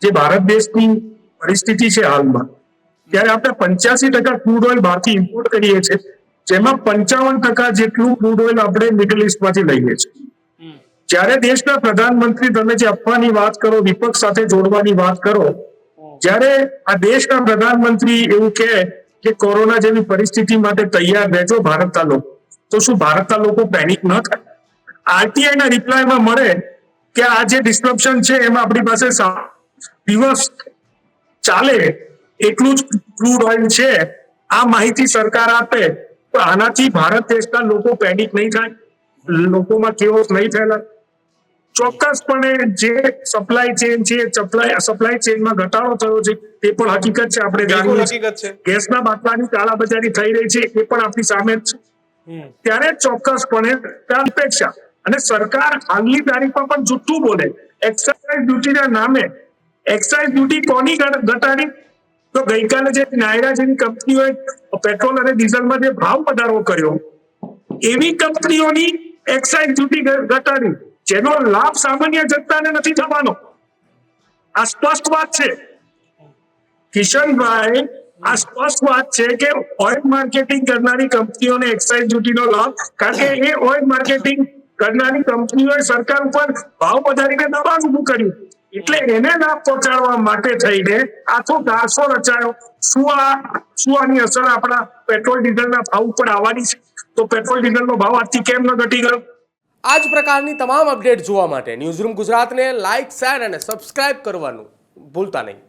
જે ભારત દેશની પરિસ્થિતિ છે હાલમાં, ત્યારે આપણે 85% ક્રૂડ ઓઇલ બહારથી ઇમ્પોર્ટ કરીએ છીએ, જેમાં 55% જેટલું ક્રૂડ ઓઇલ આપણે મિડલ ઇસ્ટમાંથી લઈએ છીએ. જ્યારે દેશના પ્રધાનમંત્રી, તમે જે આપવાની વાત કરો, વિપક્ષ સાથે જોડવાની વાત કરો, જ્યારે આ દેશના પ્રધાનમંત્રી એવું કહે કે કોરોના જેવી પરિસ્થિતિ માટે તૈયાર રહેજો ભારતના લોકો, તો શું ભારતના લોકો પેનિક ન થાય? આરટીઆઈ ના રિપ્લાયમાં મળે કે આ જે ડિસ્ટ્રપ્શન છે એમાં આપણી પાસે દિવસ ચાલે એટલું જ ક્રૂડ ઓઇલ છે. આ માહિતી સરકાર આપે તો આનાથી ભારત દેશના લોકો પેનિક નહીં થાય, લોકોમાં કેઓસ નહીં ફેલાય? ચોક્કસપણે જે સપ્લાય ચેન છે, સપ્લાય ચેનમાં ઘટાડો થયો છે તે પણ હકીકત છે. આપણે જાણીએ છીએ ગેસના બાટલાની કાળાબજારી થઈ રહી છે એ પણ આપણી સામે જ છે. ત્યારે ચોક્કસપણે અપેક્ષા, અને સરકાર હાલની તારીખમાં પણ જૂઠું બોલે. એક્સાઇઝ ડ્યુટીના નામે એક્સાઇઝ ડ્યુટી કોની ઘટાડી? તો ગઈકાલે જે નાયરા જેવી કંપનીઓએ પેટ્રોલ અને ડીઝલમાં જે ભાવ વધારો કર્યો, એવી કંપનીઓની એક્સાઇઝ ડ્યુટી ઘટાડી, જેનો લાભ સામાન્ય જનતાને નથી થવાનો. આ સ્પષ્ટ વાત છે કિશનભાઈ, આ સ્પષ્ટ વાત છે કે ઓઇલ માર્કેટિંગ કરનારી કંપનીઓને એક્સાઇઝ ડ્યુટીનો લાભ, કારણ કે એ ઓઇલ માર્કેટિંગ કરનારી કંપનીઓએ સરકાર ઉપર ભાવ વધારીને દબાણ ઊભું કર્યું, એટલે એને લાભ પહોંચાડવા માટે થઈને આખો ગારસો રચાયો. શું આની અસર આપણા પેટ્રોલ ડીઝલના ભાવ ઉપર આવવાની છે? તો પેટ્રોલ ડીઝલનો ભાવ આજથી કેમ ન ઘટી ગયો? આ જ પ્રકારની તમામ અપડેટ જોવા માટે ન્યૂઝરૂમ ગુજરાતને લાઇક, શેર અને સબસ્ક્રાઇબ કરવાનું ભૂલતા નહીં.